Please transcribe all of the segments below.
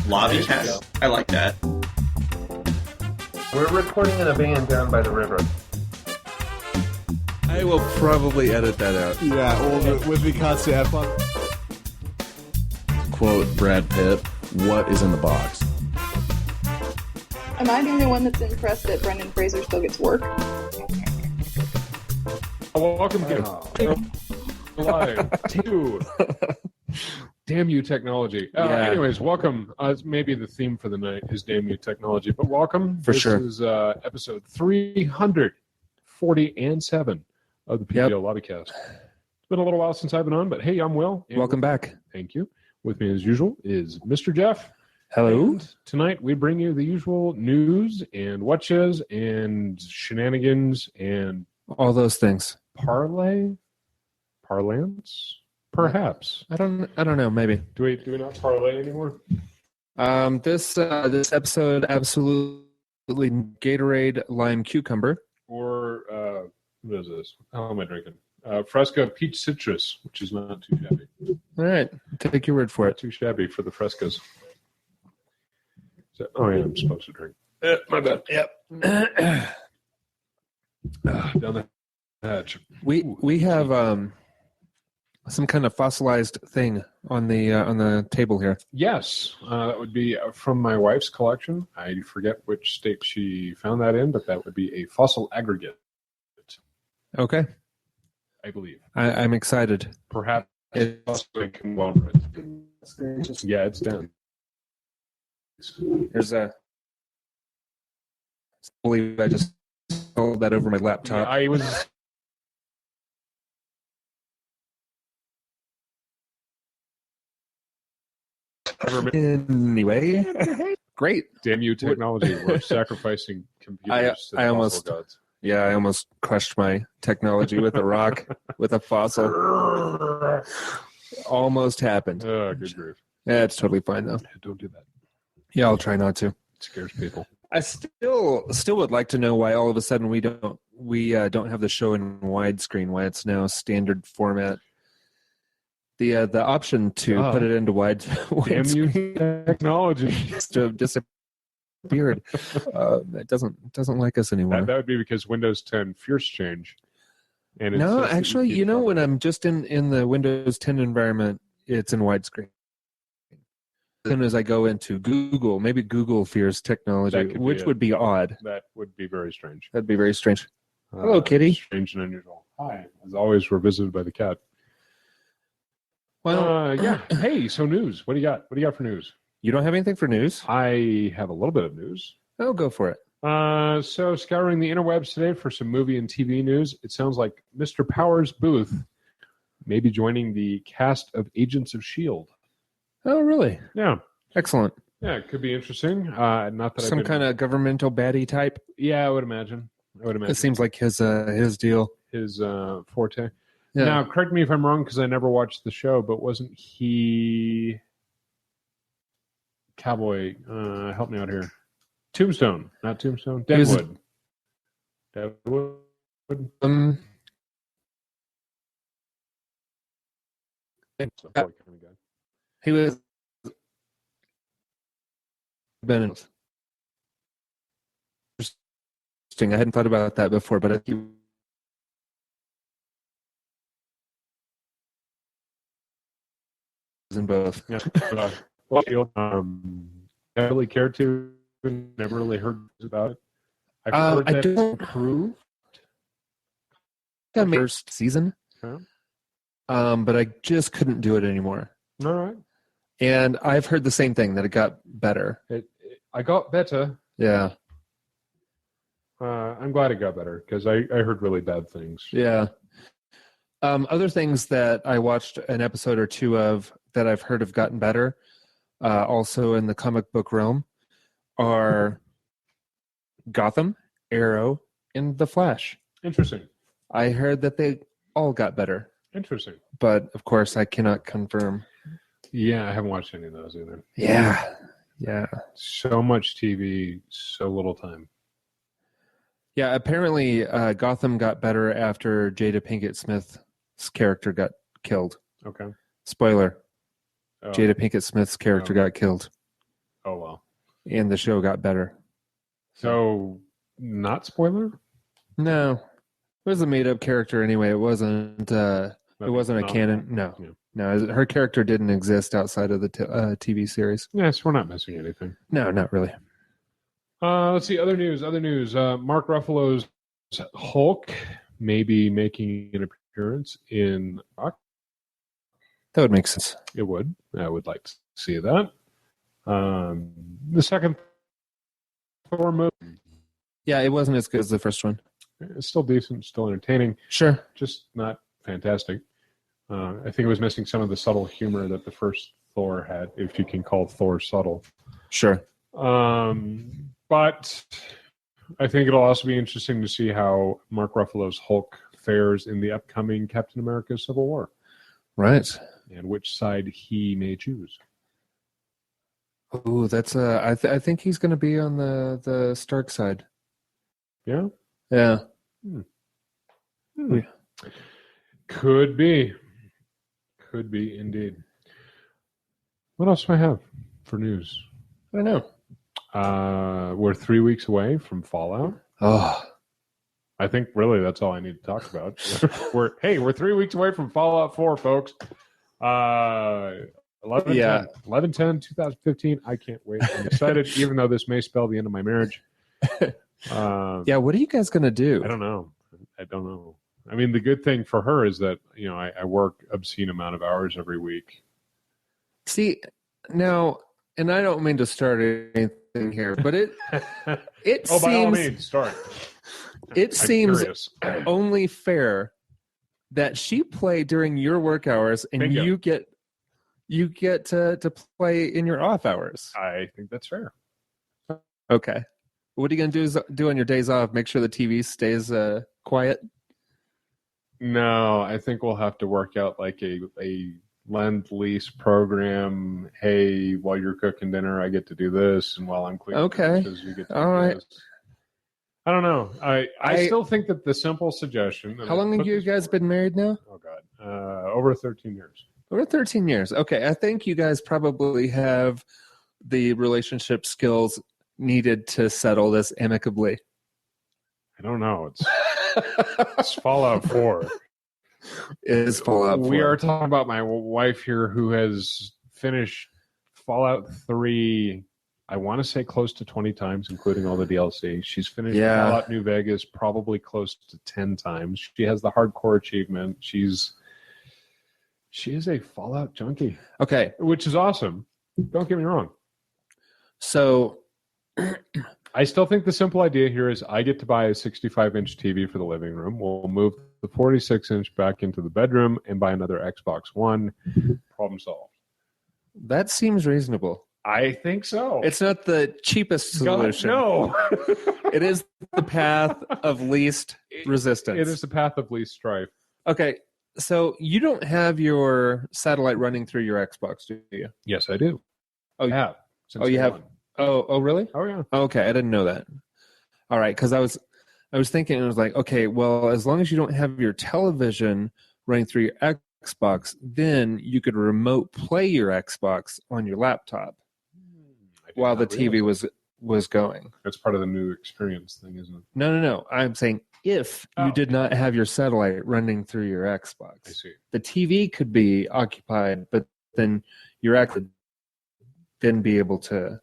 Lobbycast? I like that. We're recording in a van down by the river. I will probably edit that out. Yeah, well, with the constant F-bomb. Quote Brad Pitt, what is in the box? Am I the only one that's impressed that Brendan Fraser still gets work? Welcome to Damn You Technology. Anyways, welcome. Maybe the theme for the night is Damn You Technology, but welcome. This is episode 347 of the PPL Lobbycast. It's been a little while since I've been on, but hey, I'm Will. Welcome back. Thank you. With me as usual is Mr. Geoff. Hello. And tonight we bring you the usual news and watches and shenanigans and all those things. Parlance? Perhaps. I don't know, maybe. Do we not parlay anymore? This episode absolutely Gatorade lime cucumber. Or what is this? How am I drinking? Fresca peach citrus, which is not too shabby. All right, take your word for Not it. too shabby for the Frescas. Oh yeah, I'm supposed to drink. My bad. Yep. Down the hatch. We have some kind of fossilized thing on the table here. Yes, that would be from my wife's collection. I forget which state she found that in, but that would be a fossil aggregate. Okay, I believe. I'm excited. Perhaps It's a conglomerate. Yeah, it's down. there's a. I believe I just rolled that over my laptop. I was. Anyway, great. Damn you, technology! We're sacrificing computers to the I fossil almost- gods. Yeah, I almost crushed my technology with a rock, with a fossil. Almost happened. Oh, good grief! Yeah, it's totally fine though. Don't do that. Yeah, I'll try not to. It scares people. I still would like to know why all of a sudden we don't have the show in widescreen. Why it's now standard format. The option to put it into Damn you, technology! to have disappeared. It doesn't like us anymore. That would be because Windows 10 Fierce change. And No, actually, when I'm just in the Windows 10 environment, it's in widescreen. As soon as I go into Google, maybe Google fears technology, which would be odd. That would be very strange. That'd be very strange. Hello, kitty. Strange and unusual. Hi. As always, we're visited by the cat. Well, yeah. Hey, so news. What do you got? What do you got for news? You don't have anything for news? I have a little bit of news. Oh, go for it. So scouring the interwebs today for some movie and TV news, it sounds like Mr. Powers Booth may be joining the cast of Agents of S.H.I.E.L.D. Oh, really? Yeah. Excellent. Yeah, it could be interesting. Not that Some kind of governmental baddie type. Yeah, I would imagine. It seems like his deal. His forte. Yeah. Now, correct me if I'm wrong because I never watched the show, but wasn't he Cowboy? Help me out here. Tombstone, not Tombstone. Deadwood. Deadwood. Kind of guy. He was been interesting. I hadn't thought about that before, but he was in both. Yeah. Never really cared to. Never really heard about it. I've heard I that don't approved. got my first season, Okay. but I just couldn't do it anymore. All right. And I've heard the same thing, that it got better. I got better. Yeah, I'm glad it got better because I heard really bad things. yeah. Other things that I watched an episode or two of that I've heard have gotten better, also in the comic book realm, are Gotham, Arrow, and The Flash. Interesting. I heard that they all got better, Interesting. but of course I cannot confirm. Yeah, I haven't watched any of those either. Yeah. So much TV, so little time. Yeah, apparently Gotham got better after Jada Pinkett Smith's character got killed. Okay. Spoiler. Oh, Jada Pinkett Smith's character got killed. Oh, well. and the show got better. So, not spoiler? No, it was a made-up character anyway. It wasn't. It wasn't a canon. No, Yeah. no. Her character didn't exist outside of the TV series. Yes, we're not missing anything. No, not really. Let's see. Other news. Mark Ruffalo's Hulk may be making an appearance in Rock. That would make sense. It would. I would like to see that. The second Thor movie Yeah, it wasn't as good as the first one. is still decent, still entertaining, Sure. just not fantastic. I think it was missing some of the subtle humor that the first Thor had, if you can call Thor subtle. Sure. But I think it'll also be interesting to see how Mark Ruffalo's Hulk fares in the upcoming Captain America Civil War, Right. and which side he may choose. Oh, that's I think he's going to be on the Stark side. Yeah? Yeah. Could be. Could be indeed. What else do I have for news? I don't know. We're 3 weeks away from Fallout. Oh, I think really that's all I need to talk about. we're 3 weeks away from Fallout 4, folks. 11/10/2015. I can't wait. I'm excited, even though this may spell the end of my marriage. yeah. What are you guys going to do? I don't know. I mean, the good thing for her is that I work obscene amount of hours every week. See, now, and I don't mean to start anything here, but it seems by all means, start. It seems curious. only fair that she play during your work hours and Bingo. you get to play in your off hours. I think that's fair. Okay. What are you going to do on your days off? Make sure the TV stays quiet? No, I think we'll have to work out like a lend-lease program. Hey, while you're cooking dinner, I get to do this, and while I'm cleaning dishes, you get to do right. this. I don't know. I still think that the simple suggestion... How long have you guys been married now? Oh, God. Over 13 years. Over 13 years. Okay, I think you guys probably have the relationship skills needed to settle this amicably. I don't know. It's Fallout 4. It is Fallout 4. We are talking about my wife here who has finished Fallout 3, I want to say close to 20 times, including all the DLC. She's finished Fallout New Vegas probably close to 10 times. She has the hardcore achievement. She is a Fallout junkie. Okay. Which is awesome. Don't get me wrong. So I still think the simple idea here is I get to buy a 65-inch TV for the living room. We'll move the 46-inch back into the bedroom and buy another Xbox One. Problem solved. that seems reasonable. I think so. It's not the cheapest solution. No. It is the path of least resistance. It is the path of least strife. Okay, so you don't have your satellite running through your Xbox, do you? Yes, I do. Oh, I have. Since you day have? one. Oh, really? Oh, yeah. Okay, I didn't know that. All right, because I was thinking, it was like, okay, well, as long as you don't have your television running through your Xbox, then you could remote play your Xbox on your laptop while the TV was going. That's part of the new experience thing, isn't it? No. I'm saying if you did not have your satellite running through your Xbox, I see. the TV could be occupied, but then your Xbox would then be able to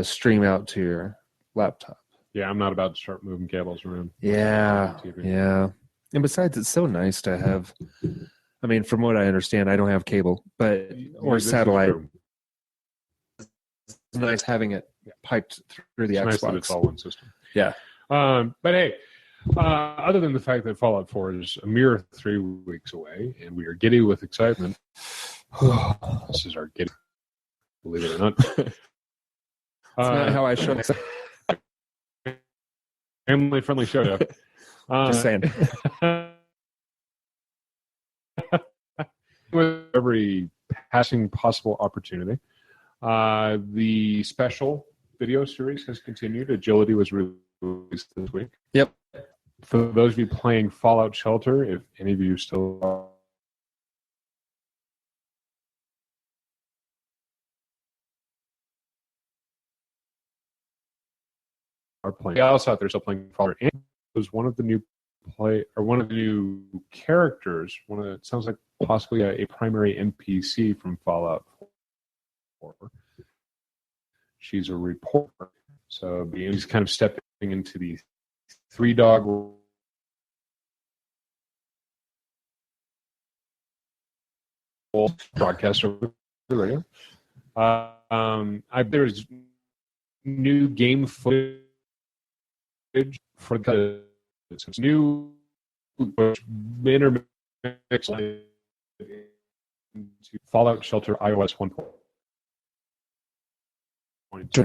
stream out to your laptop. Yeah, I'm not about to start moving cables around. Yeah. And besides, it's so nice to have. I mean, from what I understand, I don't have cable, but or This is satellite. true. It's nice having it piped through the It's Xbox. nice that it's all one system. Yeah. But hey, other than the fact that Fallout 4 is a mere 3 weeks away, and we are giddy with excitement. This is our giddy. Believe it or not. It's not how I show myself. Family-friendly show, Jeff. Just saying. With every passing possible opportunity. The special video series has continued. Agility was released this week. Yep. For those of you playing Fallout Shelter, if any of you still are are playing. Else out there still playing Fallout. And it was one of the new characters. It sounds like possibly a primary NPC from Fallout 4. She's a reporter, so he's kind of stepping into the three-dog broadcaster over the radio. There's new game footage for the new intermix into Fallout Shelter iOS 1.0.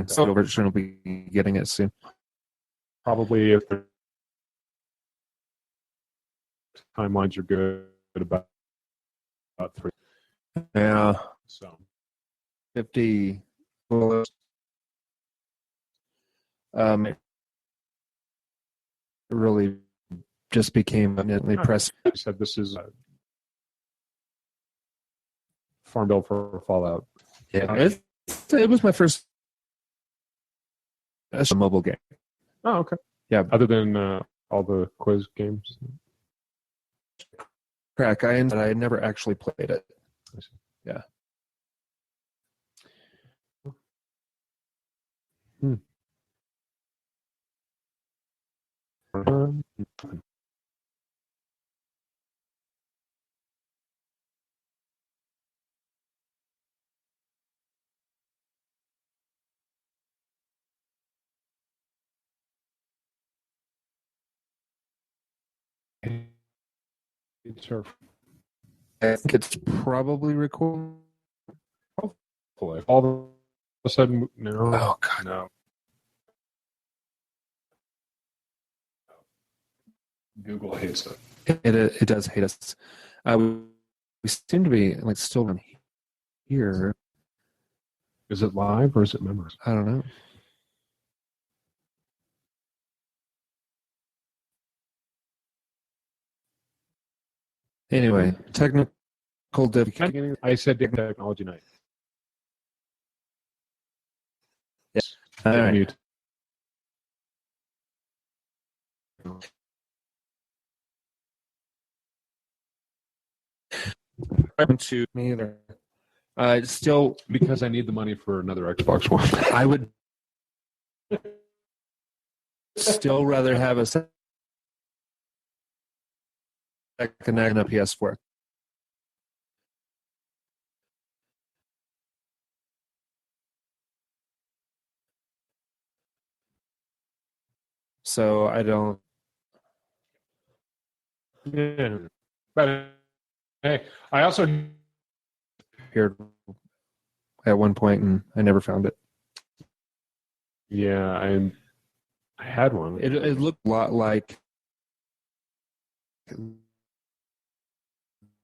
So version will be getting it soon. Probably if the timelines are good, about 3. Yeah. So 50. It really just became eminently pressed. I said this is a farm bill for Fallout. Yeah, it was my first mobile game. Oh, okay. Yeah. Other than all the quiz games. Crack. I never actually played it. Yeah. I think it's probably recording. Hopefully. All of a sudden, no. Oh, God. No. Google hates it. It does hate us. We seem to be like still on here. Is it live or is it members? I don't know. Anyway, technical difficulty. I said technology night. Yes. All right. Mute. To me either. Still, Because I need the money for another Xbox One. I would still rather have a second and a PS4. So I don't. Yeah. But hey, I also Here at one point, and I never found it. I had one. It looked a lot like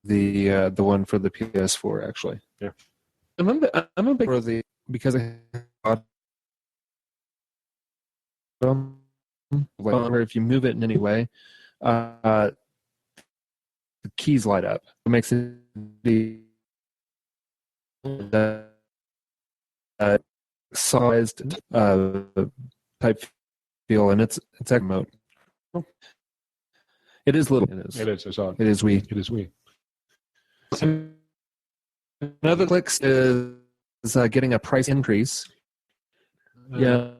the one for the PS4, actually. Yeah. I'm a big for the because I if you move it in any way, the keys light up. It makes it the sized type feel, and it's remote. It is little. It is. It is. I saw it. It is we. It is we. Another clicks is getting a price increase. Yeah.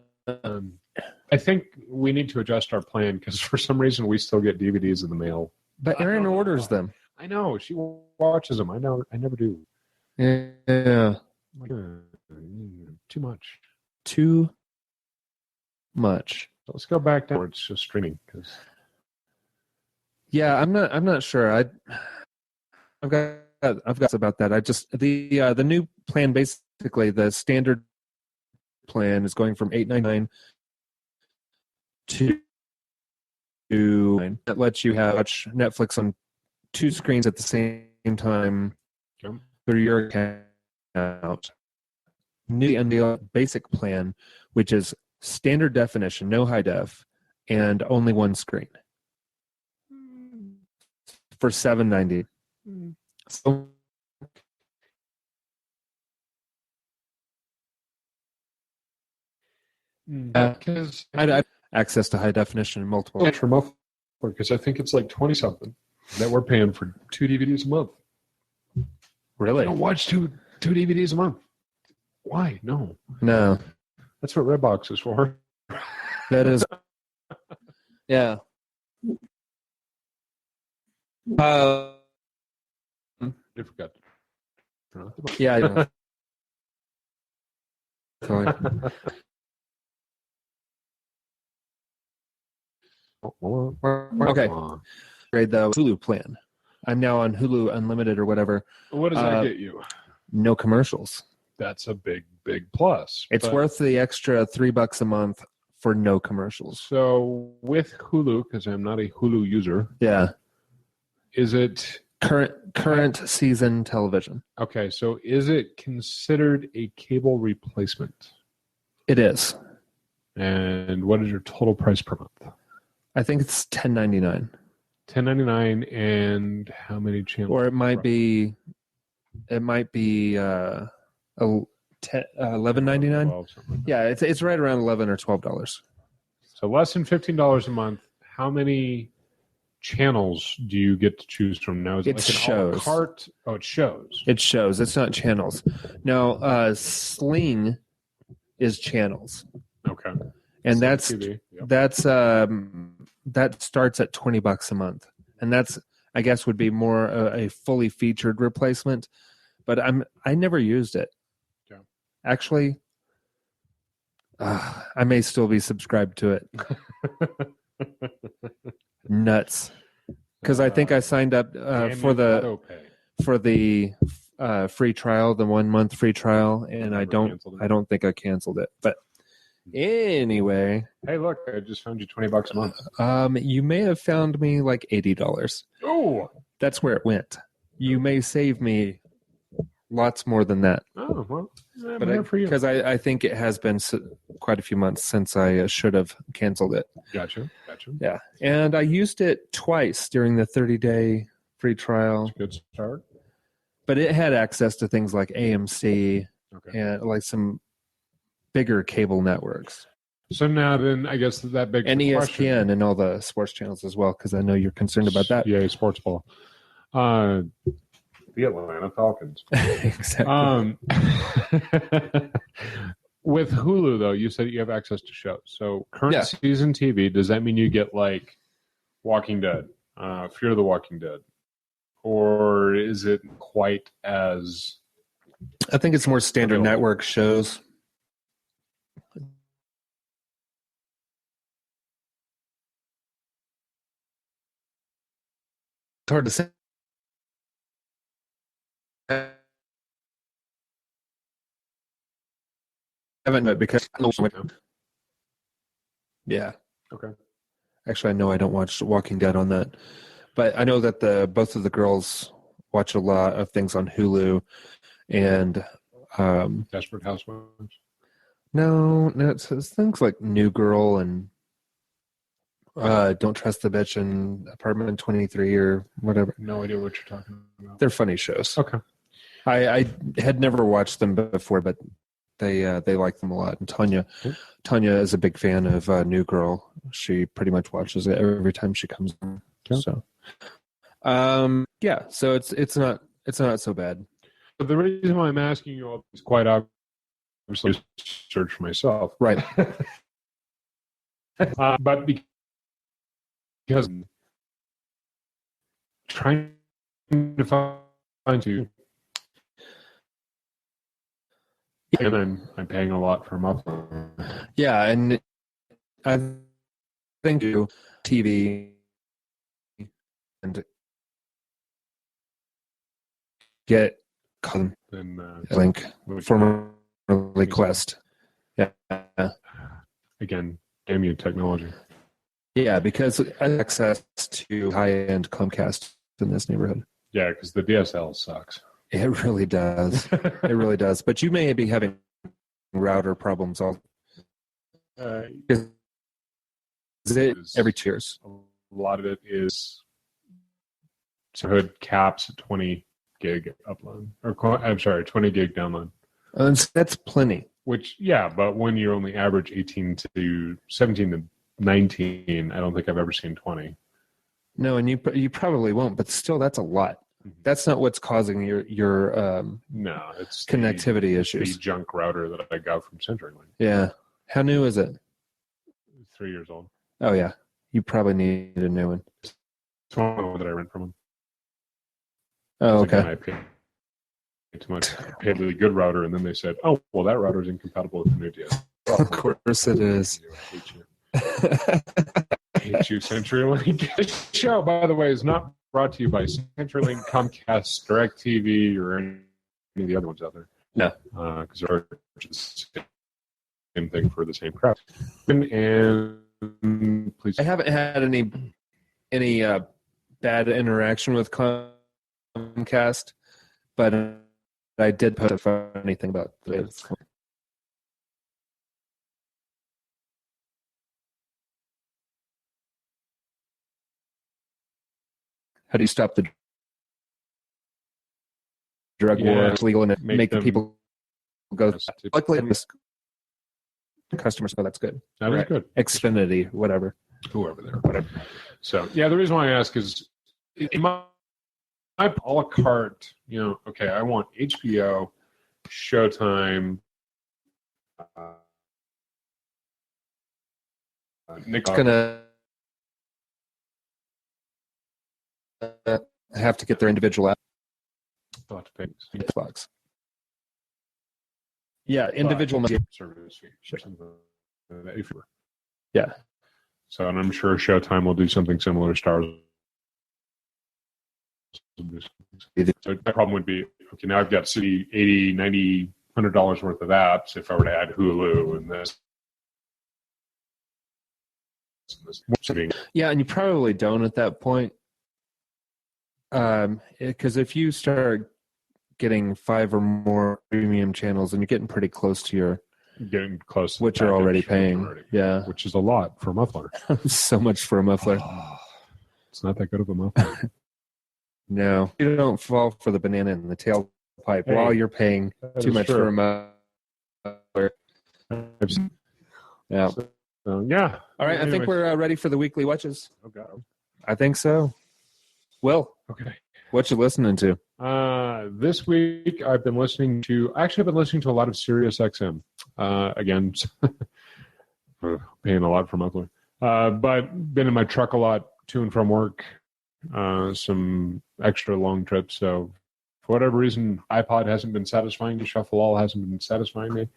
I think we need to adjust our plan because for some reason we still get DVDs in the mail. But Erin orders them. I know. She watches them. I never do. Yeah. Too much. Too much. So let's go back down. It's just streaming. Yeah, I'm not sure. I've got about that. I just the new plan, basically the standard plan is going from $8.99 to that lets you watch Netflix on 2 screens at the same time through your account. New and the basic plan, which is standard definition, no high def, and only 1 screen for $7.90. So because access to high definition and multiple. Extra muffler, because I think it's like 20 something that we're paying for 2 DVDs a month. Really? I don't watch two DVDs a month. Why? No. That's what Redbox is for. That is. Yeah. I forgot. Yeah. I know. Okay. Grade the Hulu plan. I'm now on Hulu Unlimited or whatever. What does that get you? No commercials. That's a big plus. It's worth the extra $3 a month for no commercials. So with Hulu, because I'm not a Hulu user. Yeah. Is it current season television? Okay, so is it considered a cable replacement? It is. And what is your total price per month? I think it's $10.99. $10.99, and how many channels? Or it might be $11.99. Yeah, it's right around $11 or $12. So less than $15 a month. How many channels do you get to choose from now? Is it It like an shows. a la carte? Oh, it shows. It shows. It's not channels. Now, Sling is channels. Okay. And Sling that's TV. Yep. that starts at $20 a month, and that's, I guess, would be more a fully featured replacement. But I never used it. Yeah. Actually, I may still be subscribed to it. Nuts, because I think I signed up for the free trial, the 1 month free trial, and I don't think I canceled it. But anyway, hey, look, I just found you $20 a month. You may have found me like $80. Oh, that's where it went. You may save me lots more than that. Oh, well, but because I think it has been quite a few months since I should have canceled it. Gotcha. Yeah, and I used it twice during the 30-day free trial. That's a good start. But it had access to things like AMC and like some bigger cable networks. So now then, I guess that begs and the ESPN question. And all the sports channels as well, because I know you're concerned about that. Yeah, sports ball. The Atlanta Falcons. Exactly. With Hulu, though, you said you have access to shows. So current season TV, does that mean you get like Walking Dead, Fear the Walking Dead? Or is it quite as... I think it's more standard network shows. It's hard to say. Haven't because yeah. Okay. Actually, I know I don't watch Walking Dead on that, but I know that both of the girls watch a lot of things on Hulu, and Desperate Housewives. No, it's things like New Girl and Don't Trust the Bitch and Apartment 23 or whatever. No idea what you're talking about. They're funny shows. Okay. I had never watched them before, but they like them a lot. And Tanya is a big fan of New Girl. She pretty much watches it every time she comes on. Okay. So, so it's not so bad. But the reason why I'm asking you all is quite obviously search for myself, right? But because trying to find you. And I'm paying a lot for a month. Yeah, and I think you TV and get link formerly Quest. Yeah. Again, damn you, technology. Yeah, because I have access to high-end Comcast in this neighborhood. Yeah, because the DSL sucks. It really does. It really does. But you may be having router problems every 2 years. A lot of it is hood caps at 20 gig upload. I'm sorry, 20 gig download. And that's plenty. Which, yeah, but when you're only average 17 to 19. I don't think I've ever seen 20. No, and you probably won't, but still, that's a lot. That's not what's causing your No, it's connectivity the issues. junk router that I got from CenturyLink. Yeah. How new is it? 3 years old. Oh, yeah. You probably need a new one. It's one that I rent from them. Oh, okay. Again, I paid too much. I paid a really good router, and then they said, "Oh, well, that router is incompatible with the new deal." Of course it is. I hate you. I hate you, CenturyLink. This show, by the way, is not brought to you by CenturyLink, Comcast, DirecTV, or any of the other ones out there. No. Because they're just the same thing for the same crap. And please. I haven't had any bad interaction with Comcast, but I did post a funny thing about this. How do you stop the drug war? It's legal and make the people go. Luckily, customers, so that's good. That was good. Xfinity, whatever. Whoever there, whatever. So, yeah, the reason why I ask is in my a la carte, okay, I want HBO, Showtime, Nick's gonna have to get their individual app. Xbox. Yeah, individual service fee. Sure. Yeah. So, and I'm sure Showtime will do something similar to Stars. So my problem would be, okay, now I've got $80, $90, $100 worth of apps if I were to add Hulu and this. Yeah, and you probably don't at that point. Because if you start getting 5 or more premium channels, and you're getting pretty close to what you're already paying. Yeah, which is a lot for a muffler. So much for a muffler. It's not that good of a muffler. No, you don't fall for the banana in the tailpipe while you're paying too much for a muffler. Yeah. So, yeah. All right, I think we're ready for the weekly watches. Oh, God. I think so. Will. Okay. What you listening to? This week I've been listening to a lot of Sirius XM. Again, paying a lot for muffler. But been in my truck a lot to and from work. Some extra long trips. So for whatever reason, iPod hasn't been satisfying me. Shuffle All hasn't been satisfying me.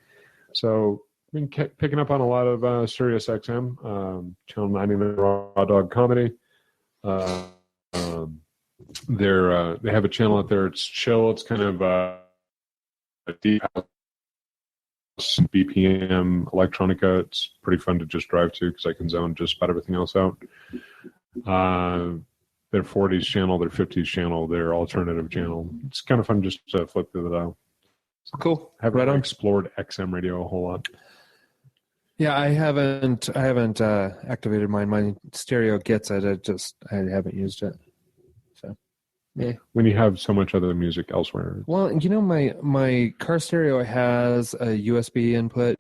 So I've been picking up on a lot of Sirius XM, Channel 99 Raw Dog Comedy. They have a channel out there. It's chill. It's kind of a deep house, BPM electronica. It's pretty fun to just drive to because I can zone just about everything else out. Their 40s channel, their 50s channel, their alternative channel. It's kind of fun just to flip through the dial. Cool. Haven't explored XM radio a whole lot. Yeah, I haven't activated mine. My stereo gets it. I haven't used it. So, yeah. When you have so much other music elsewhere. Well, my car stereo has a USB input,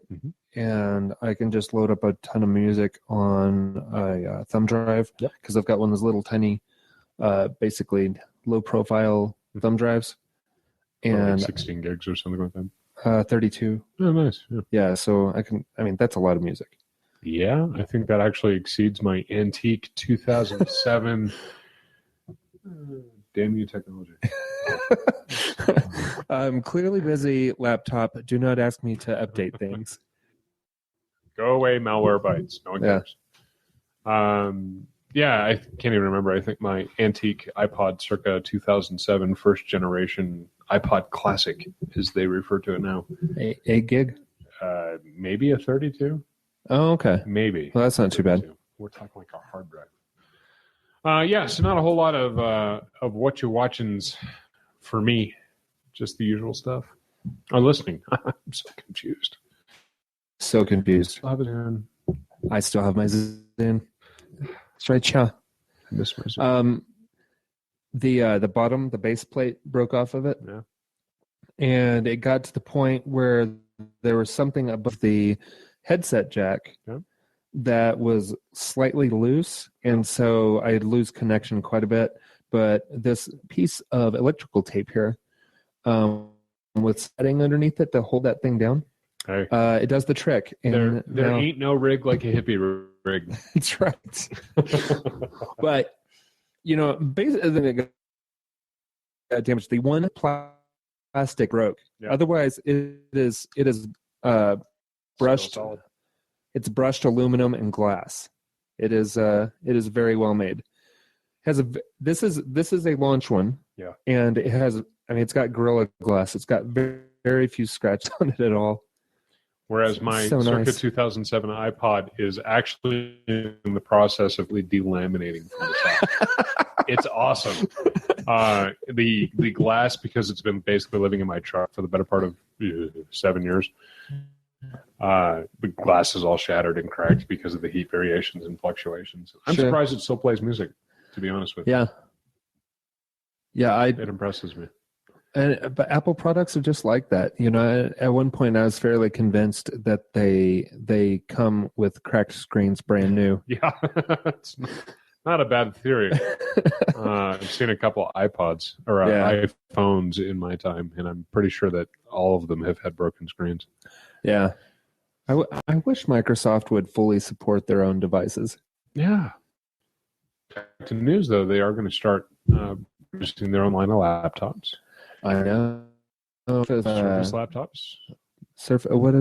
and I can just load up a ton of music on a thumb drive because I've got one of those little tiny, basically low profile thumb drives, and like 16 gigs or something like that. 32. Oh, nice. Yeah, so that's a lot of music. Yeah, I think that actually exceeds my antique 2007. Damn you, technology. I'm clearly busy, laptop. Do not ask me to update things. Go away, malware bites. No one cares. I can't even remember. I think my antique iPod circa 2007 first generation iPod Classic, as they refer to it now. 8 gig? Maybe a 32. Oh, okay. Maybe. Well, that's not too bad. We're talking like a hard drive. So not a whole lot of what you watchings for me. Just the usual stuff. Listening. I'm so confused. So confused. I still have my Zune. That's right, Cha. I miss my Zune. The bottom, the base plate broke off of it. Yeah. And it got to the point where there was something above the headset jack that was slightly loose, and so I'd lose connection quite a bit. But this piece of electrical tape here, with setting underneath it to hold that thing down, Hey, it does the trick. And there now- ain't no rig like a hippie rig. That's right. But basically, damage. The one plastic broke. Yeah. Otherwise, it is brushed. Still solid. It's brushed aluminum and glass. It is very well made. This is a launch one. Yeah. And it has. It's got Gorilla Glass. It's got very, very few scratches on it at all. Whereas my So Circa nice. 2007 iPod is actually in the process of delaminating from the top. It's awesome. The glass, because it's been basically living in my truck for the better part of 7 years, the glass is all shattered and cracked because of the heat variations and fluctuations. I'm Sure. surprised it still plays music, to be honest with you. Yeah. Yeah, It impresses me. but Apple products are just like that. At one point I was fairly convinced that they come with cracked screens brand new. Yeah, it's not a bad theory. I've seen a couple iPods or iPhones in my time, and I'm pretty sure that all of them have had broken screens. Yeah. I wish Microsoft would fully support their own devices. Yeah. Back to news, though, they are going to start producing their own line of laptops. I know. Surface laptops? What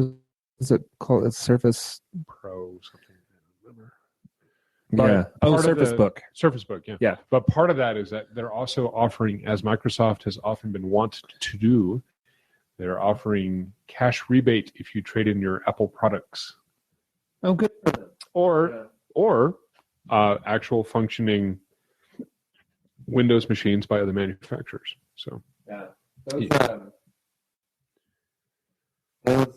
is it called? It's Surface Pro something. I don't remember. Yeah. But part of Surface the- Book. Surface Book, yeah. Yeah. But part of that is that they're also offering, as Microsoft has often been wont to do, they're offering cash rebate if you trade in your Apple products. Oh, good. Or actual functioning Windows machines by other manufacturers. So Yeah. Those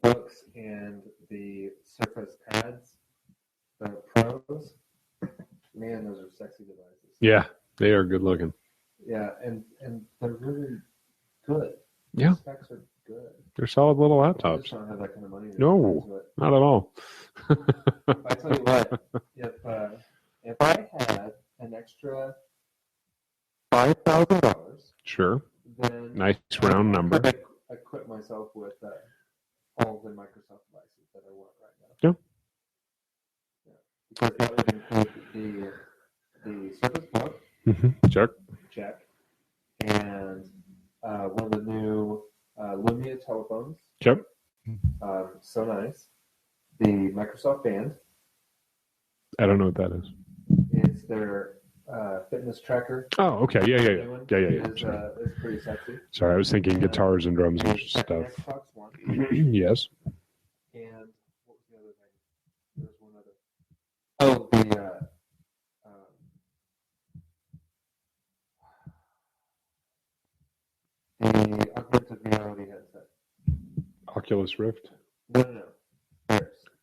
books and the Surface pads, the Pros, man, those are sexy devices. yeah, they are good looking. Yeah, and they're really good. Yeah. The specs are good. They're solid little I just laptops. don't have that kind of money. to No. put into it. Not at all. I tell you what, if I had an extra $5,000, Sure. then Nice round number. I equip myself with all of the Microsoft devices that I want right now. Yeah. Because that would include the Surface Book, Check. check, and one of the new Lumia telephones, Check. so nice. The Microsoft Band, I don't know what that is. it's their fitness tracker. Oh, okay. Yeah. New one. Yeah. It's pretty sexy. Sorry, I was thinking guitars and drums and And stuff. Xbox One. Yes. And what was the other thing? There was one other. Oh, the augmented reality headset. Oculus Rift. No. Theirs.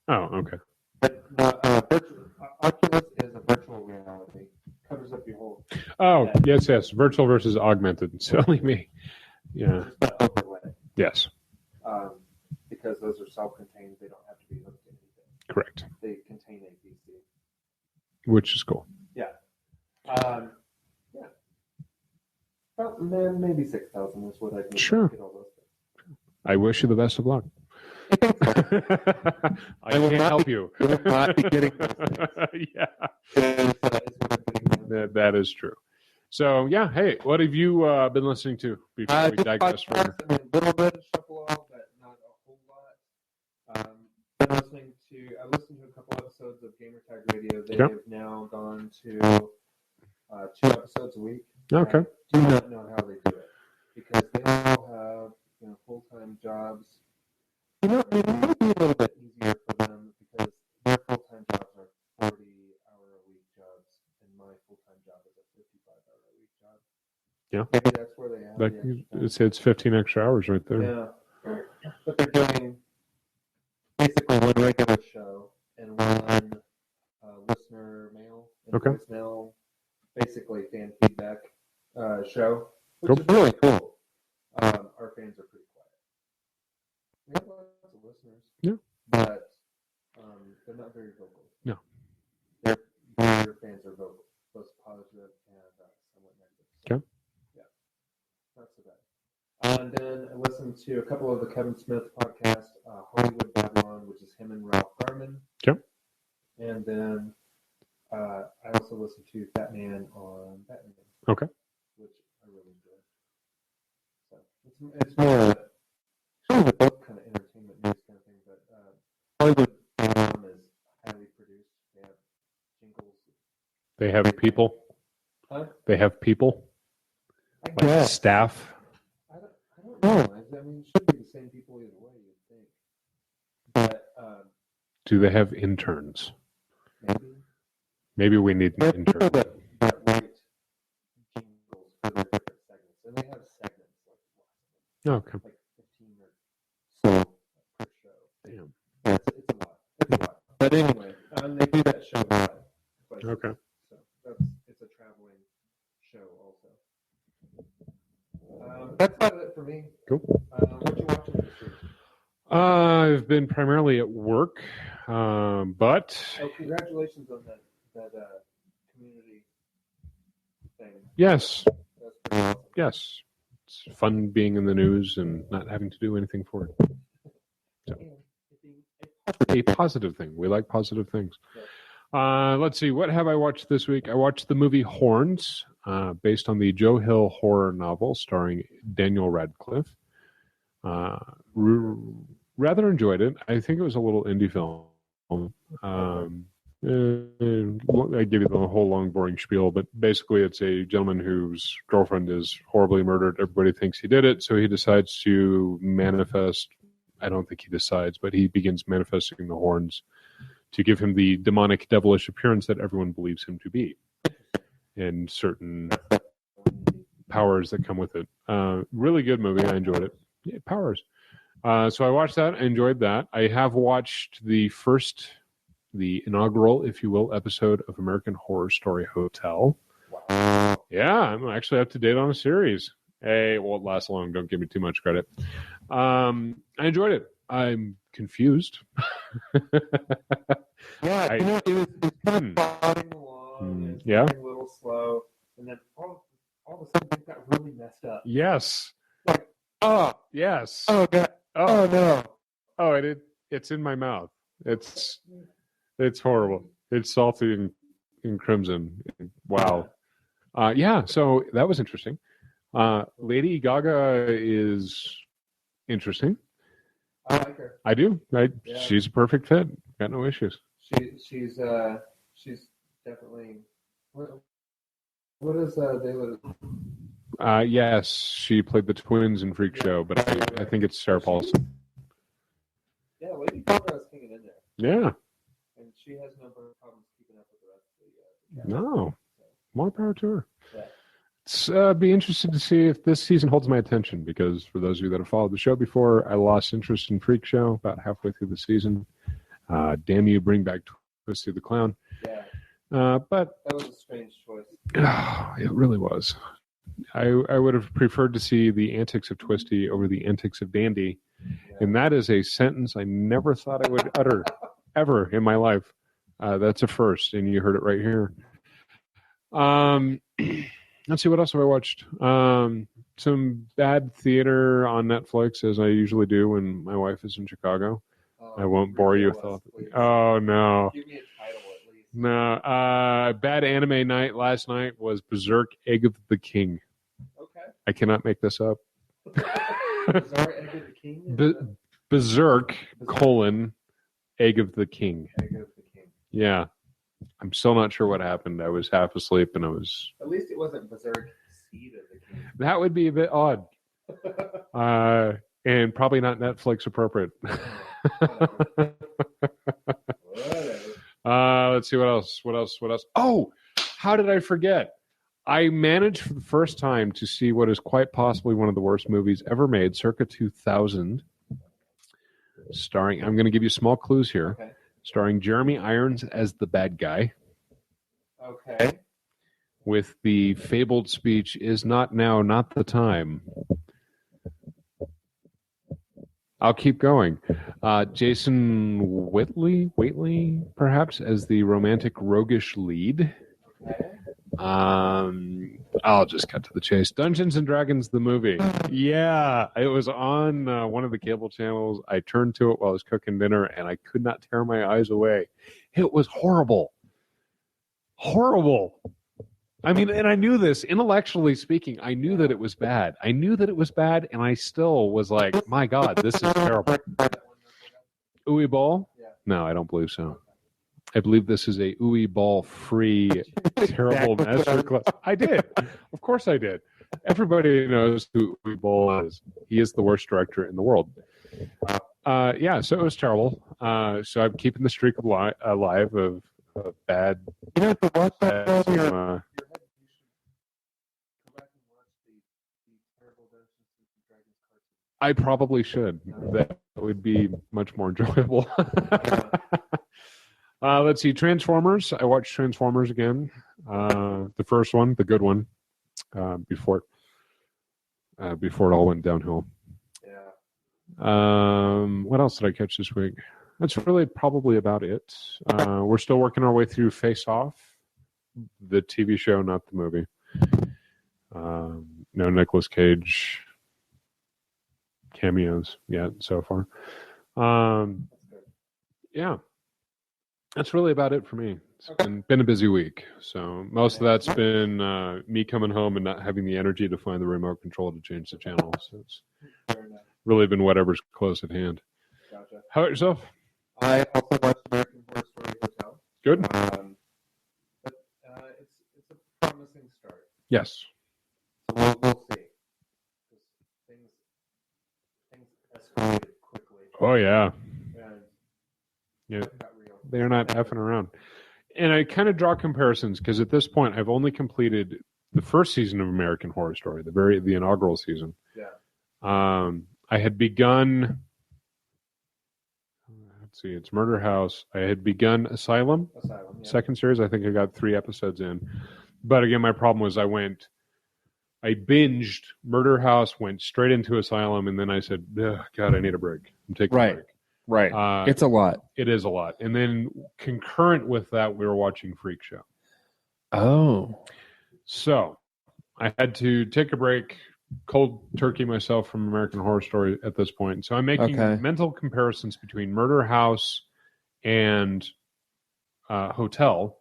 Oh, okay. But no, Oculus is a virtual reality. Covers up your whole. Oh, Yeah. yes. Virtual versus augmented. Silly me. Yeah. Just the overlay. Yes. Because those are self-contained, they don't have to be hooked to anything. Correct. They contain a PC. Which is cool. Yeah. Well, maybe 6,000 is what I need Sure. to get all those things. I wish you the best of luck. I can't help you. You will not be getting those things. Yeah. Is what I'm getting. That is true. So, yeah. Hey, what have you been listening to before we Just digress further? podcasts, a little bit of shuffle off, but not a whole lot. Been listening to. I listened to a couple episodes of Gamertag Radio. They Yep. have now gone to 2 episodes a week. Okay. I do not know how they do it because they all have full-time jobs. It might be a little bit easier for them because their full-time jobs are 40-hour-a-week jobs, and my full-time job is a 55-hour-a-week job. Yeah. Maybe that's where they have the extra time. It's 15 extra hours right there. Yeah. But they're doing basically one regular show and one listener mail and Okay. voicemail, basically fan feedback show, which Cool. is really cool. Our fans are pretty quiet. We have lots of listeners. Yeah. But they're not very vocal. No. Your fans are vocal, both positive and somewhat negative. Okay. Yeah, not so bad. And then I listened to a couple of the Kevin Smith podcasts, Hollywood Babylon, which is him and Ralph Garman. Okay. And then I also listened to Fat Man on Batman. Okay. Which I really enjoyed. So it's more sort of a book kind of entertainment news kind of thing, but Hollywood Babylon is highly produced. They have jingles. They have people. Huh? They have people. I Like guess. staff. I don't know. I mean, it should be the same people either way, you'd think. But Do they have interns? maybe. Maybe we need an intern. That write jingles for their different segments. And they have segments Okay. like 15 or so per show. Damn. Yeah, it's a lot. It's a lot. But anyway, they do that show live. Okay. So it's a traveling show also. That's about it for me. Cool. What you watching this week? I've been primarily at work, but Oh, congratulations on that community thing. yes, That's pretty awesome. yes, it's fun being in the news and not having to do anything for it. So. A positive thing. We like positive things. Let's see. What have I watched this week? I watched the movie Horns, based on the Joe Hill horror novel starring Daniel Radcliffe. Rather enjoyed it. I think it was a little indie film. I give you the whole long, boring spiel, but basically it's a gentleman whose girlfriend is horribly murdered. Everybody thinks he did it, so he decides to manifest. I don't think he decides, but he begins manifesting the horns to give him the demonic, devilish appearance that everyone believes him to be, and certain powers that come with it. Really good movie. I enjoyed it. Yeah, powers. So I watched that. I enjoyed that. I have watched the inaugural, if you will, episode of American Horror Story Hotel. Wow. Yeah, I'm actually up to date on a series. Hey, it won't last long. Don't give me too much credit. I enjoyed it. I'm confused. Yeah, it was kind of plodding along. Yeah. A little slow, and then all of a sudden it got really messed up. Yes. Like, Yes. oh god, oh no, Oh, it's in my mouth. It's horrible. It's salty and crimson. Wow. Yeah. So that was interesting. Lady Gaga is interesting. I like her. I do. Yeah. She's a perfect fit. Got no issues. She's definitely. What is they? Yes, she played the twins in Freak Show, but I think it's Sarah Paulson. Yeah, Lady Gaga is hanging in there, Yeah. and she has no problems keeping up with the rest of the cast. No. More power to her. Yeah. It's be interested to see if this season holds my attention, because for those of you that have followed the show before, I lost interest in Freak Show about halfway through the season. Damn you, bring back Twisty the Clown. Yeah. But That was a strange choice. it really was. I would have preferred to see the antics of Twisty over the antics of Dandy. Yeah. And that is a sentence I never thought I would utter ever in my life. That's a first, and you heard it right here. Let's see, what else have I watched? Some bad theater on Netflix, as I usually do when my wife is in Chicago. I won't bore you with all. Oh, no. Give me a title at least. No. Bad anime night last night was Berserk Egg of the King. Okay. I cannot make this up. Bizarre Egg of the King? Berserk, Egg of the King. Egg of the King. Yeah. I'm still not sure what happened. I was half asleep and I was... At least it wasn't Berserk Seed of the King. That would be a bit odd. And probably not Netflix appropriate. Whatever. Let's see, what else? Oh, how did I forget? I managed for the first time to see what is quite possibly one of the worst movies ever made, circa 2000. Starring, I'm going to give you small clues here. Okay. Starring Jeremy Irons as the bad guy, Okay. with the fabled speech, "Is not now, not the time." I'll keep going. Jason Whately, perhaps, as the romantic roguish lead. I'll just cut to the chase. Dungeons and Dragons, the movie. Yeah, it was on one of the cable channels. I turned to it while I was cooking dinner, and I could not tear my eyes away. It was horrible. Horrible. I mean, and I knew this, intellectually speaking, I knew that it was bad. I knew that it was bad, and I still was like, my God, this is terrible. Ooey Ball? No, I don't believe so. I believe this is a Ooey Ball-free, terrible masterclass. I did. Of course I did. Everybody knows who Ooey Ball is. He is the worst director in the world. Yeah, so it was terrible. So I'm keeping the streak alive of bad... You have to watch that bad, film. I probably should. That would be much more enjoyable. Let's see. Transformers. I watched Transformers again. The first one, the good one, before it all went downhill. Yeah. What else did I catch this week? That's really probably about it. We're still working our way through Face Off, the TV show, not the movie. No Nicolas Cage cameos yet so far. Yeah, that's really about it for me. It's been a busy week. So most of that's been me coming home and not having the energy to find the remote control to change the channel. So it's really been whatever's close at hand. Gotcha. How about yourself? I also watched American Horror Story Hotel. Good. But it's a promising start. Yes. So we'll see. Things escalated quickly. Oh yeah. And Yeah. it got real. They're not effing around. And I kind of draw comparisons because at this point I've only completed the first season of American Horror Story, the inaugural season. Yeah. I had begun. Let's see, it's Murder House. I had begun Asylum. Yeah. Second series. I think I got 3 episodes in. But again, my problem was I binged Murder House, went straight into Asylum, and then I said, God, I need a break. I'm taking a break. Right. It's a lot. It is a lot. And then concurrent with that, we were watching Freak Show. Oh. So I had to take a break, cold turkey myself from American Horror Story at this point. So I'm making mental comparisons between Murder House and Hotel.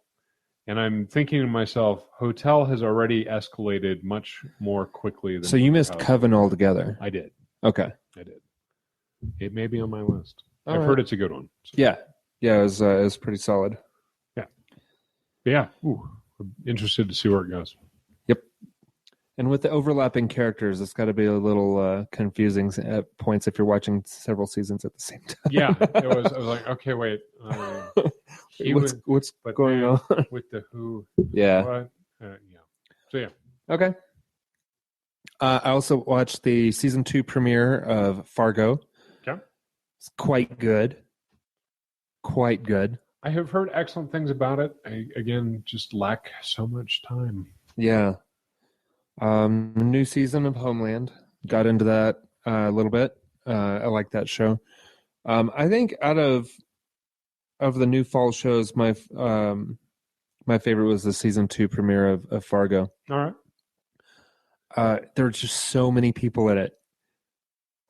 And I'm thinking to myself, Hotel has already escalated much more quickly than So you missed House. Coven altogether. I did. Okay. I did. It may be on my list. All I've right. heard it's a good one. So. Yeah. Yeah, it was pretty solid. Yeah. But yeah. Ooh, I'm interested to see where it goes. Yep. And with the overlapping characters, it's got to be a little confusing at points if you're watching several seasons at the same time. Yeah. I was like, okay, wait. What's going on? With the who? Yeah. What? Yeah. So yeah. Okay. I also watched the season 2 premiere of Fargo. Okay. It's quite good. Quite good. I have heard excellent things about it. I, again, just lack so much time. Yeah. New season of Homeland. Got into that a little bit. I like that show. I think out of the new fall shows, my favorite was the season 2 premiere of Fargo. All right. There are just so many people in it.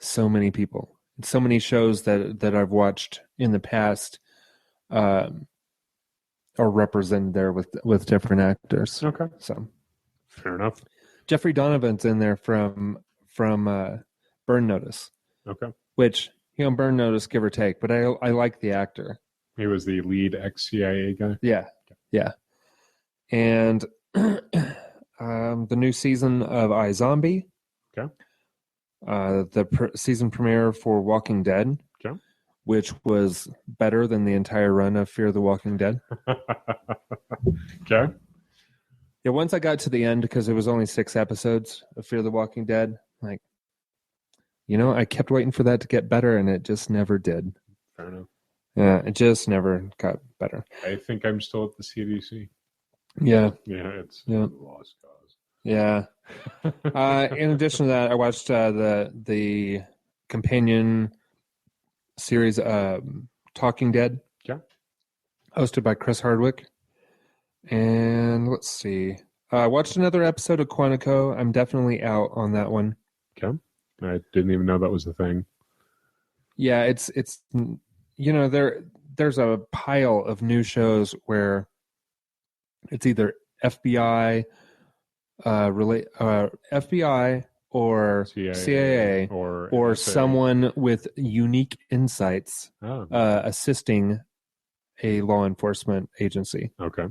So many people. So many shows that I've watched in the past are represented there with different actors. Okay. So fair enough. Jeffrey Donovan's in there from Burn Notice. Okay. Which, Burn Notice, give or take, but I like the actor. He was the lead ex-CIA guy. Yeah. Yeah. And the new season of iZombie. Okay. The season premiere for Walking Dead. Okay. Which was better than the entire run of Fear the Walking Dead. Okay. Yeah, once I got to the end, because it was only 6 episodes of Fear the Walking Dead, like, I kept waiting for that to get better, and it just never did. Fair enough. Yeah, it just never got better. I think I'm still at the CDC. Yeah. Yeah, it's Yeah. a lost cause. Yeah. In addition to that, I watched the companion series, Talking Dead. Yeah. Hosted by Chris Hardwick. And let's see. I watched another episode of Quantico. I'm definitely out on that one. Okay. I didn't even know that was a thing. Yeah, it's there's a pile of new shows where it's either FBI FBI or CIA or NSA. someone with unique insights assisting a law enforcement agency. Okay.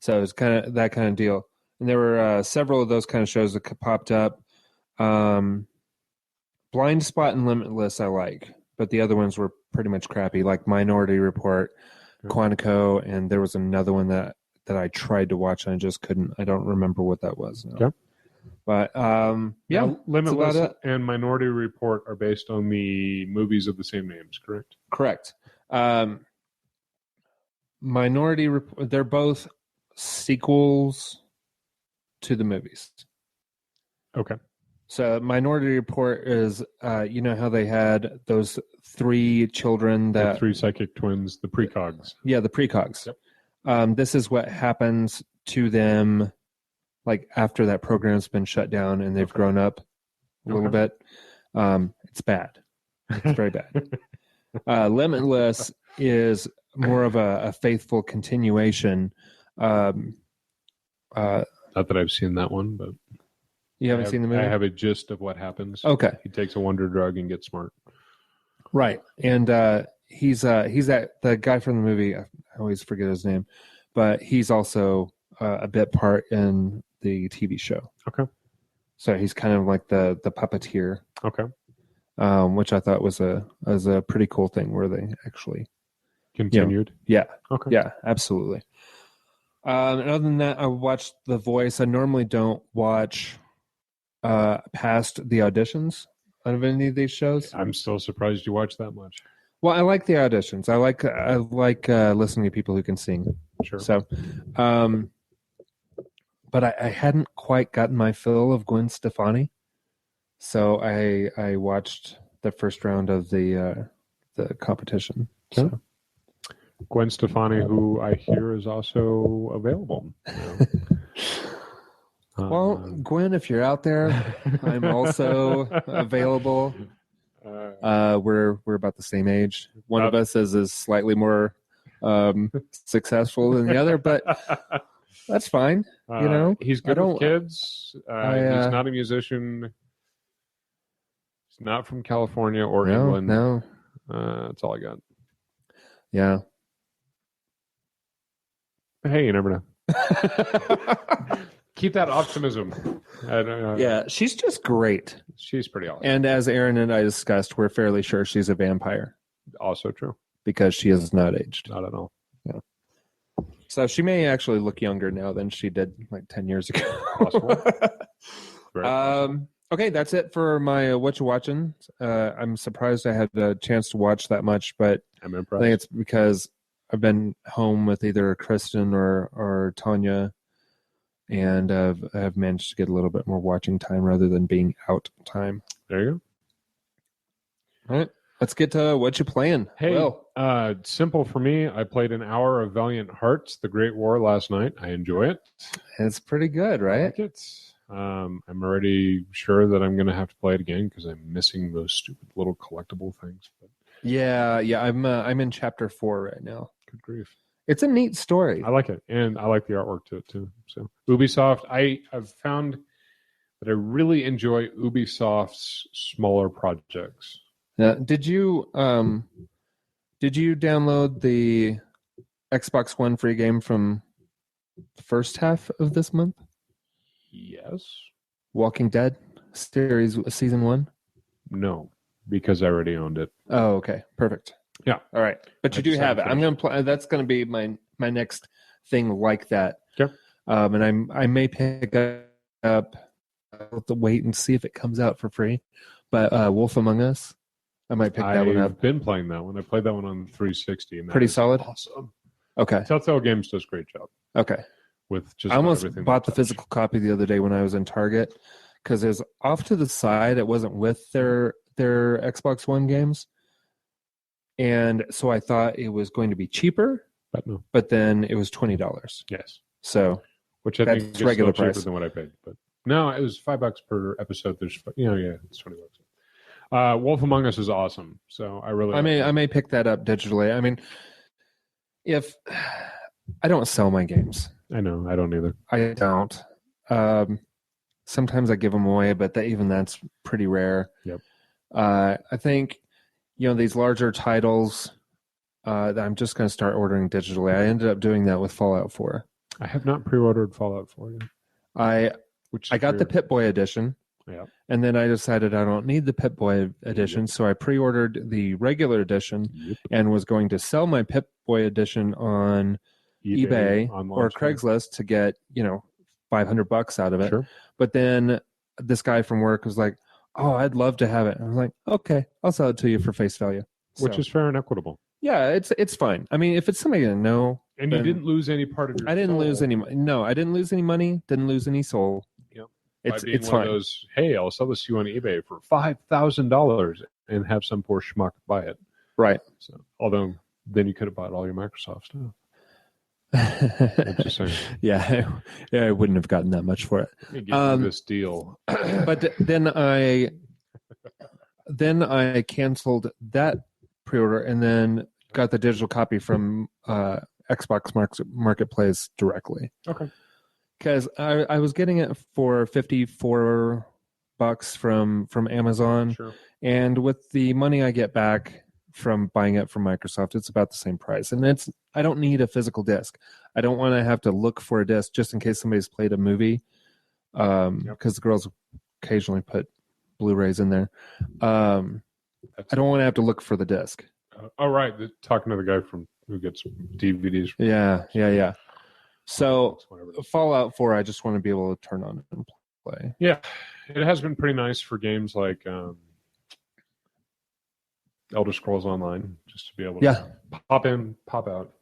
So it's kind of that kind of deal. And there were several of those kind of shows that popped up. Blind Spot and Limitless I like, but the other ones were pretty much crappy, like Minority Report, Quantico, and there was another one that I tried to watch and I just couldn't. I don't remember what that was. No. Okay. But yeah, now, Limitless and Minority Report are based on the movies of the same names, correct? Correct. Minority Report, they're both sequels to the movies. Okay. So Minority Report is, you know how they had those 3 children The 3 psychic twins, the precogs. Yeah, the precogs. Yep. This is what happens to them, like after that program's been shut down and they've grown up a little bit. It's bad. It's very bad. Limitless is more of a faithful continuation. Not that I've seen that one, but you haven't seen the movie? I have a gist of what happens. Okay. He takes a wonder drug and gets smart. Right. And he's the guy from the movie. I always forget his name, but he's also a bit part in the TV show. Okay. So he's kind of like the puppeteer. Okay. Which I thought was a pretty cool thing where they actually continued. Yeah. Okay. Yeah, absolutely. And other than that, I watched The Voice. I normally don't watch past the auditions of any of these shows. I'm still surprised you watched that much. Well, I like the auditions. I like listening to people who can sing. Sure. So, but I hadn't quite gotten my fill of Gwen Stefani, so I watched the first round of the competition. Okay. So. Gwen Stefani, who I hear is also available. Well, Gwen, if you're out there, I'm also available. We're about the same age. One of us is slightly more successful than the other, but that's fine. You know, he's good with kids. He's not a musician. He's not from California or England. No, that's all I got. Yeah. Hey, you never know. Keep that optimism. Yeah, she's just great. She's pretty awesome. And as Aaron and I discussed, we're fairly sure she's a vampire. Also true. Because she is not aged. Not at all. Yeah. So she may actually look younger now than she did like 10 years ago. Possible. Okay, that's it for my What You Watching. I'm surprised I had a chance to watch that much, but I'm impressed. I think it's because I've been home with either Kristen or Tanya, and I've managed to get a little bit more watching time rather than being out time. There you go. All right, let's get to what you playing. Hey, Will. Simple for me. I played an hour of Valiant Hearts: The Great War last night. I enjoy it. It's pretty good, right? I like it. I'm already sure that I'm going to have to play it again because I'm missing those stupid little collectible things. But yeah. I'm in chapter 4 right now. Good grief. It's a neat story. I like it, and I like the artwork to it too. So Ubisoft, I've found that I really enjoy Ubisoft's smaller projects. Did you download the Xbox One free game from the first half of this month? Yes. Walking Dead series season 1? No, because I already owned it. Oh, okay, perfect. Yeah. All right, but you do have it. I'm gonna play. That's gonna be my next thing like that. Yeah. And I may pick up. I'll have to wait and see if it comes out for free. But Wolf Among Us, I might pick that one up. I've been playing that one. I played that one on 360. And pretty solid. Awesome. Okay. Telltale Games does a great job. Okay. With just I almost everything bought the physical copy the other day when I was in Target because it was off to the side. It wasn't with their Xbox One games. And so I thought it was going to be cheaper, But no. but then it was $20. Yes. So Which I That's think is regular still cheaper price. than what I paid. But no, it was $5 per episode. There's it's $20. Wolf Among Us is awesome. So I really I may pick that up digitally. I mean, if I don't sell my games, I know, I don't either. I don't. Sometimes I give them away, but even that's pretty rare. Yep. I think these larger titles that I'm just going to start ordering digitally. I ended up doing that with Fallout 4. I have not pre-ordered Fallout 4 yet. I got the Pip-Boy edition. Yeah. And then I decided I don't need the Pip-Boy edition, so I pre-ordered the regular edition and was going to sell my Pip-Boy edition on eBay or Craigslist to get, $500 out of it. Sure. But then this guy from work was like, "Oh, I'd love to have it." I was like, "Okay, I'll sell it to you for face value." Which is fair and equitable. Yeah, it's fine. I mean, if it's somebody I know. And you didn't lose any part of your I didn't soul. lose any. No, I didn't lose any money. Didn't lose any soul. Yep. It's one fine. of those, hey, I'll sell this to you on eBay for $5,000 and have some poor schmuck buy it. Right. So, although then you could have bought all your Microsoft stuff. I'm just saying. Yeah, I wouldn't have gotten that much for it. Let me give you this deal. But then I canceled that pre-order and then got the digital copy from Xbox Marketplace directly. Okay. Because I was getting it for $54 from Amazon, Sure. and with the money I get back from buying it from Microsoft, it's about the same price. And I don't need a physical disc. I don't want to have to look for a disc just in case somebody's played a movie, because the girls occasionally put Blu-rays in there. I don't want to have to look for the disc. Right. Talking to the guy who gets DVDs. Yeah. So Fallout 4, I just want to be able to turn on and play. Yeah, it has been pretty nice for games like Elder Scrolls Online, just to be able to pop in, pop out,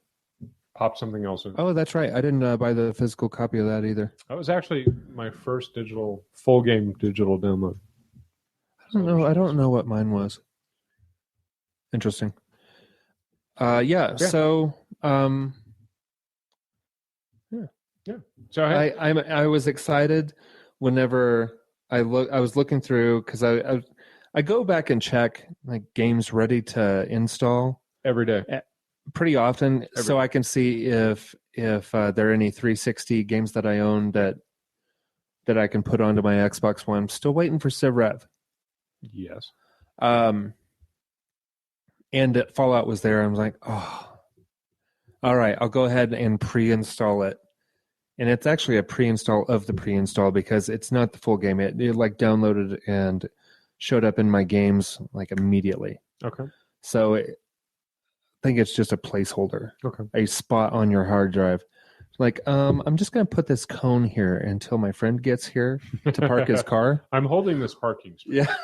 pop something else in. Oh, that's right. I didn't buy the physical copy of that either. That was actually my first full game digital download. I don't know what mine was. Interesting. So So hey, I was excited whenever I was looking through, because I go back and check like games ready to install every day, pretty often, so I can see if there are any 360 games that I own that I can put onto my Xbox One. I'm still waiting for Civ Rev. Yes. And Fallout was there. I was like, oh, all right, I'll go ahead and pre-install it. And it's actually a pre-install of the pre-install, because it's not the full game. It like downloaded and showed up in my games like immediately. Okay. So I think it's just a placeholder. Okay. A spot on your hard drive. Like, I'm just going to put this cone here until my friend gets here to park his car. I'm holding this parking space. Yeah.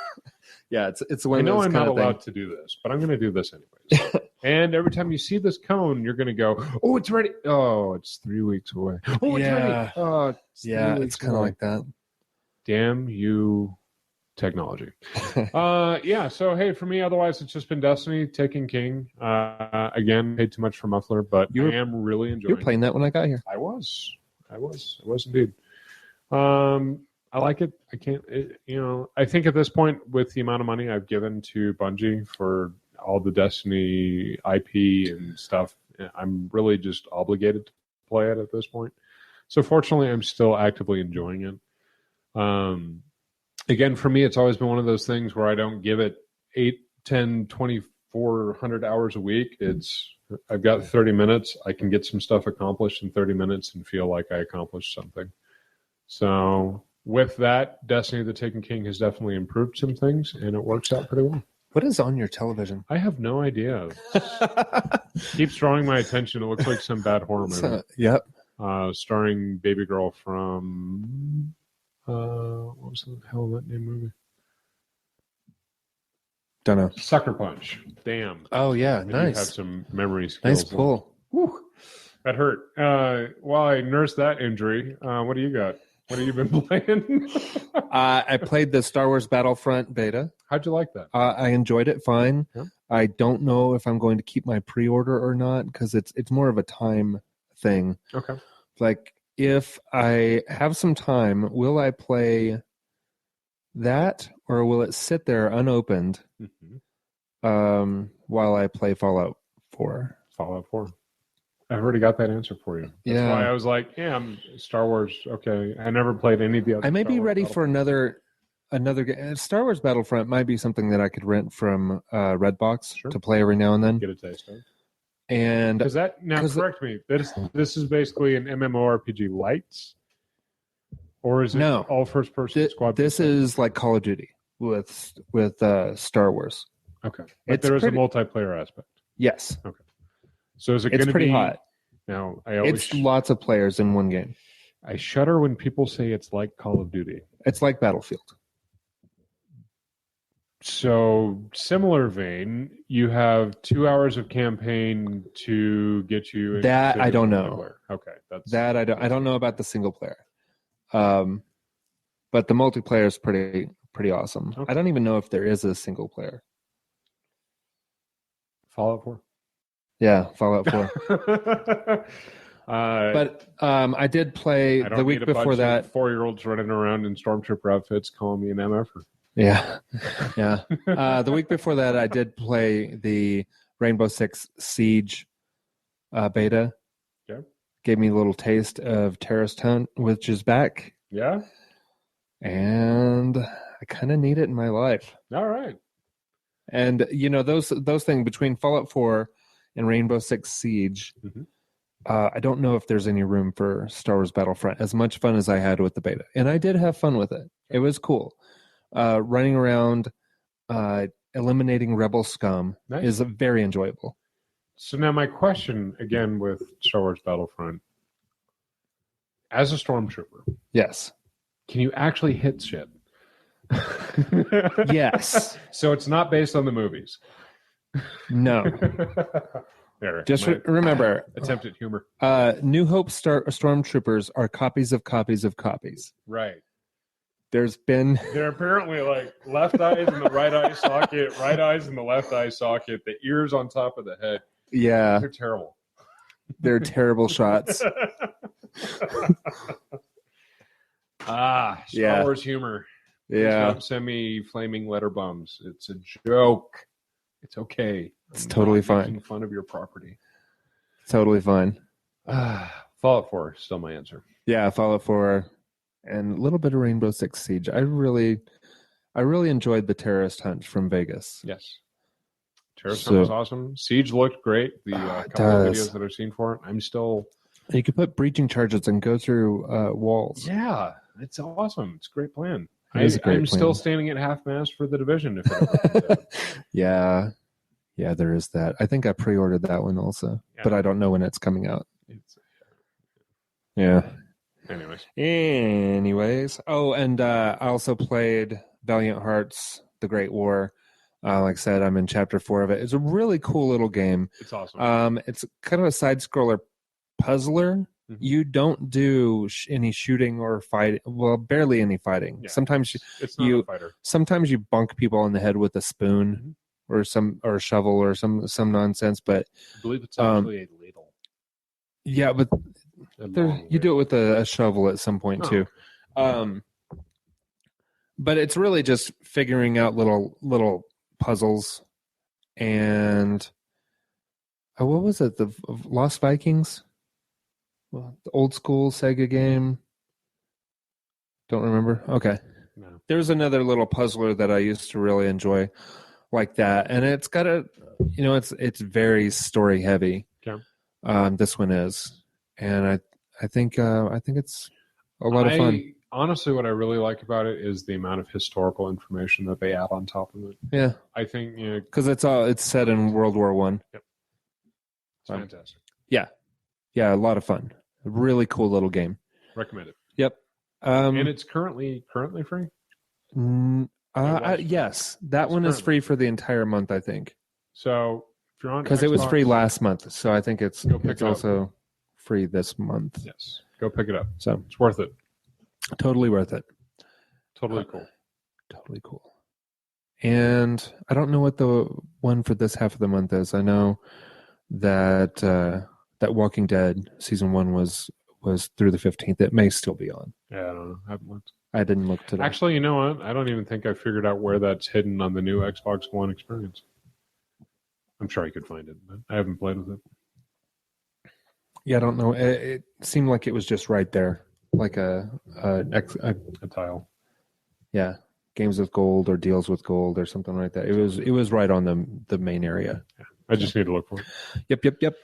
Yeah, it's one I of those know I'm not kind of allowed to do this, but I'm going to do this anyways. And every time you see this cone, you're going to go, "Oh, it's ready." Oh, it's 3 weeks away. Oh, it's ready. Oh, it's kind of like that. Damn you, technology. So hey, for me, otherwise it's just been Destiny, Taken King. Again, paid too much for Muffler, but I am really enjoying. You were playing that when I got here. I was indeed. I like it. I can't. I think at this point, with the amount of money I've given to Bungie for all the Destiny IP and stuff, I'm really just obligated to play it at this point. So fortunately, I'm still actively enjoying it. Again, for me, it's always been one of those things where I don't give it 8, 10, 2,400 hours a week. I've got 30 minutes. I can get some stuff accomplished in 30 minutes and feel like I accomplished something. So with that, Destiny the Taken King has definitely improved some things, and it works out pretty well. What is on your television? I have no idea. Keeps drawing my attention. It looks like some bad horror movie. Yep. Starring baby girl from what was the hell of that name movie? Don't know. Sucker Punch. Damn. Oh yeah, You nice. have some memory skills. Nice pull. Whew. That hurt. While I nursed that injury, what do you got? What have you been playing? I played the Star Wars Battlefront beta. How'd you like that? I enjoyed it fine. Yeah. I don't know if I'm going to keep my pre-order or not because it's more of a time thing. Okay. Like if I have some time, will I play that or will it sit there unopened while I play Fallout 4? Fallout 4. I've already got that answer for you. That's why I was like, yeah, I'm Star Wars. Okay. I never played any of the other. I may be ready for another game. Star Wars Battlefront might be something that I could rent from Redbox to play every now and then. Get a taste of. And because correct me. This is basically an MMORPG light, or is it all first person squad? This is like Call of Duty with Star Wars. Okay, but there is a multiplayer aspect. Yes. Okay. So is it going to be pretty hot? Now It's lots of players in one game. I shudder when people say it's like Call of Duty. It's like Battlefield. So, similar vein, you have 2 hours of campaign to get you. That I don't know. Okay, I don't know about the single player, but the multiplayer is pretty awesome. Okay. I don't even know if there is a single player. Fallout 4. Yeah, Fallout 4. But I did play the week before that. 4-year-olds running around in stormtrooper outfits calling me an MFer. Yeah. The week before that, I did play the Rainbow Six Siege beta. Yeah. Gave me a little taste of Terrorist Hunt, which is back. Yeah. And I kind of need it in my life. All right. And those things between Fallout 4 and Rainbow Six Siege. I don't know if there's any room for Star Wars Battlefront. As much fun as I had with the beta, and I did have fun with it. It was cool. Running around, eliminating rebel scum is very enjoyable. So now my question again with Star Wars Battlefront: as a stormtrooper, yes, can you actually hit shit? Yes. So it's not based on the movies. No. There, just remember, attempt at humor. New Hope stormtroopers are copies of copies of copies. Right. They're apparently like left eyes in the right eye socket, right eyes in the left eye socket, the ears on top of the head. Yeah. They're terrible. They're terrible shots. Star Wars humor. Yeah. Don't send me flaming letter bums. It's a joke. It's okay. It's totally fine. Making fun of your property. Totally fine. Fallout 4 is still my answer. Yeah, Fallout 4 and a little bit of Rainbow Six Siege. I really enjoyed the Terrorist Hunt from Vegas. Yes. Terrorist Hunt was awesome. Siege looked great. The couple of videos that I've seen for it, I'm still... You could put breaching charges and go through walls. Yeah, it's awesome. It's a great plan. I'm still standing at half-mast for the Division. Yeah, there is that. I think I pre-ordered that one also, but I don't know when it's coming out. Yeah. Anyways. Oh, and I also played Valiant Hearts: The Great War. Like I said, I'm in chapter 4 of it. It's a really cool little game. It's awesome. It's kind of a side-scroller puzzler. You don't do any shooting or fighting. Well, barely any fighting. Yeah. Sometimes it's not a fighter. Sometimes you bunk people on the head with a spoon or a shovel or some nonsense. But I believe it's actually a ladle. Yeah, but you do it with a shovel at some point too. But it's really just figuring out little puzzles. And what was it? The Lost Vikings. Well, the old school Sega game. Don't remember. Okay. No. There's another little puzzler that I used to really enjoy like that. And it's got it's very story heavy. Yeah. This one is. And I think it's a lot of fun. Honestly, what I really like about it is the amount of historical information that they add on top of it. Yeah. I think, because it's set in World War I. Yep. It's fantastic. Yeah. Yeah, a lot of fun. A really cool little game. Recommend it. Yep. And it's currently free? Yes. That one is free for the entire month, I think. So if you're on because it was free last month, so I think it's also free this month. Yes. Go pick it up. So it's worth it. Totally worth it. Totally cool. Totally cool. And I don't know what the one for this half of the month is. I know that that Walking Dead season 1 was through the 15th. It may still be on. Yeah, I don't know. I haven't looked. I didn't look today. Actually, you know what? I don't even think I figured out where that's hidden on the new Xbox One experience. I'm sure I could find it, but I haven't played with it. Yeah, I don't know. It seemed like it was just right there, like a tile. Yeah, games with gold or deals with gold or something like that. It was right on the main area. Yeah, I just need to look for it. Yep.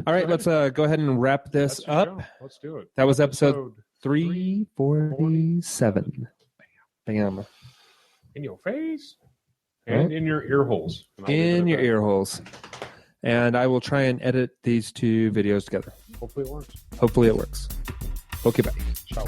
All right, let's go ahead and wrap this up. Let's do it. That was episode 347. Bam. In your face and in your ear holes. In your ear holes. And I will try and edit these 2 videos together. Hopefully it works. Hopefully it works. Okay, bye. Ciao.